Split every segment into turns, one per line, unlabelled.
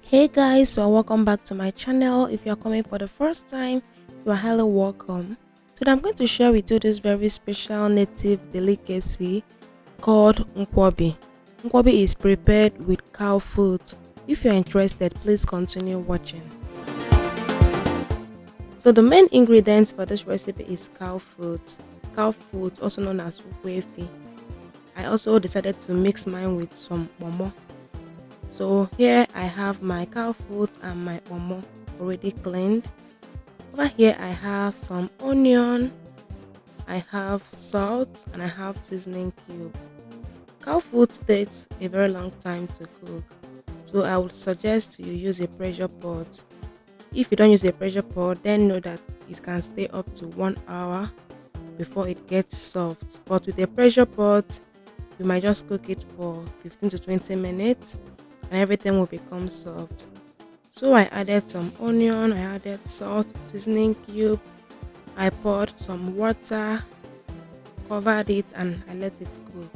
Hey guys, so welcome back to my channel. If you are coming for the first time, you are highly welcome. Today I'm going to share with you this very special native delicacy called Nkwobi. Nkwobi is prepared with cow food. If you're interested, please continue watching. So the main ingredients for this recipe is cow food. Cow food, also known as ukpaka. I also decided to mix mine with some momo. So here I have my cow foot and my omo already cleaned. Over here I have some onion, I have salt, and I have seasoning cube. Cow foot takes a very long time to cook, so I would suggest you use a pressure pot. If you don't use a pressure pot, then know that it can stay up to 1 hour before it gets soft. But with a pressure pot, you might just cook it for 15 to 20 minutes and everything will become soft. So I added some onion, I added salt, seasoning cube, I poured some water, covered it, and I let it cook.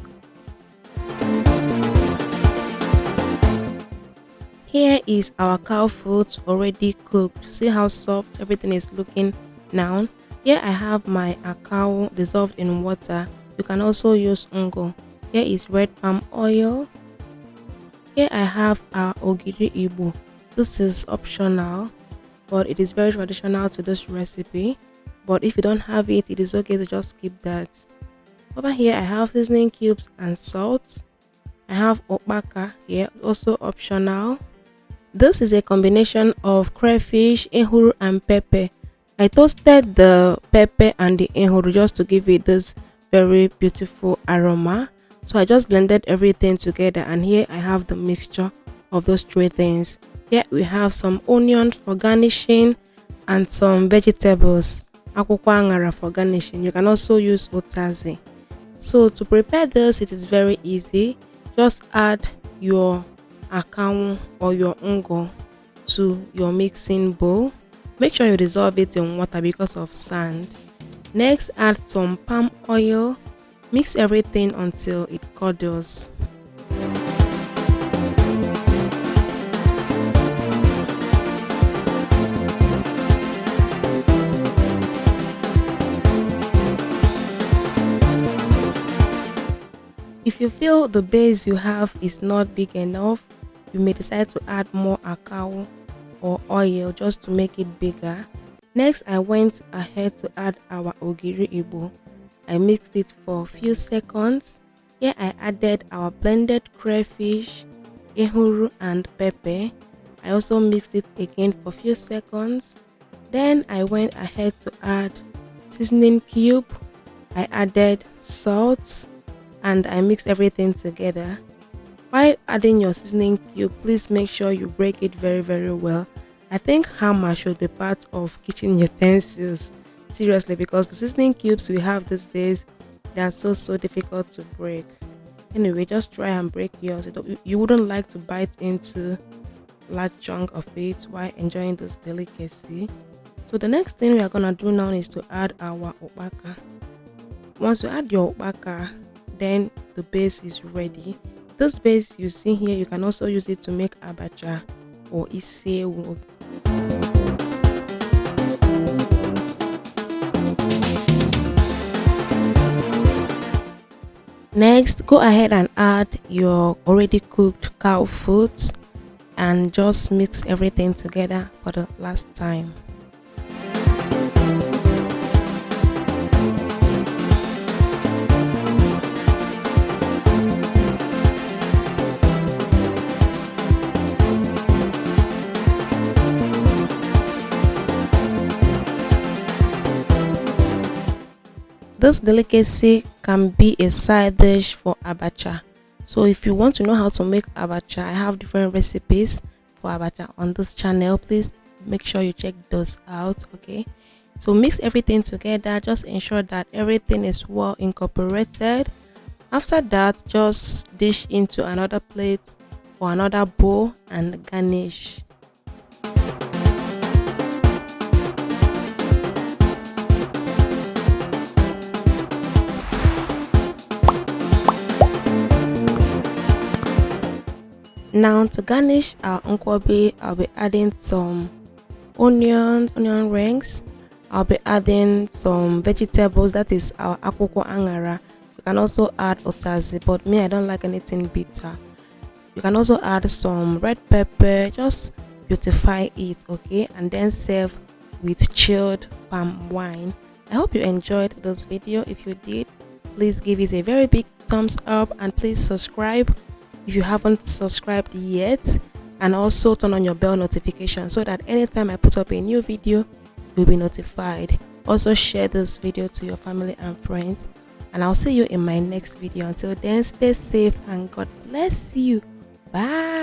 Here is our cow foot already cooked. See how soft everything is looking now. Here I have my akawu dissolved in water. You can also use ungo. Here is red palm oil. Here I have our ogiri Igbo. This is optional, but it is very traditional to this recipe. But if you don't have it, it is okay to just skip that. Over here I have seasoning cubes and salt. I have ukpaka here, also optional. This is a combination of crayfish, ehuru, and pepper. I toasted the pepper and the ehuru just to give it this very beautiful aroma. So I just blended everything together, and here I have the mixture of those three things. Here we have some onion for garnishing and some vegetables, akwukwo angara for garnishing. You can also use utazi. So to prepare this, it is very easy. Just add your akawu or your ungo to your mixing bowl. Make sure you dissolve it in water because of sand. Next, add some palm oil. Mix everything until it curdles. If you feel the base you have is not big enough, you may decide to add more akawu or oil just to make it bigger. Next, I went ahead to add our ogiri Igbo. I mixed it for a few seconds. Here I added our blended crayfish, ehuru, and pepper. I also mixed it again for a few seconds. Then I went ahead to add seasoning cube. I added salt and I mixed everything together. While adding your seasoning cube, please make sure you break it very well. I think hammer should be part of kitchen utensils. Seriously, because the seasoning cubes we have these days, they are so difficult to break. Anyway, just try and break yours. You wouldn't like to bite into large chunk of it while enjoying this delicacy. So the next thing we are gonna do now is to add our ukpaka. Once you add your ukpaka, then the base is ready. This base you see here, you can also use it to make abacha or Isiewu. Next, go ahead and add your already cooked cow foot and just mix everything together for the last time. This delicacy can be a side dish for abacha. So if you want to know how to make abacha, I have different recipes for abacha on this channel. Please make sure you check those out. Okay, so mix everything together. Just ensure that everything is well incorporated. After that, just dish into another plate or another bowl and garnish. Now to garnish our nkwobi, I'll be adding some onion rings. I'll be adding some vegetables, that is our akwukwo angara. You can also add otazi, but me, I don't like anything bitter. You can also add some red pepper, just beautify it, okay, and then serve with chilled palm wine. I hope you enjoyed this video. If you did, please give it a very big thumbs up and please subscribe if you haven't subscribed yet, and also turn on your bell notification so that anytime I put up a new video, you'll be notified. Also share this video to your family and friends, and I'll see you in my next video. Until then, stay safe and God bless you. Bye.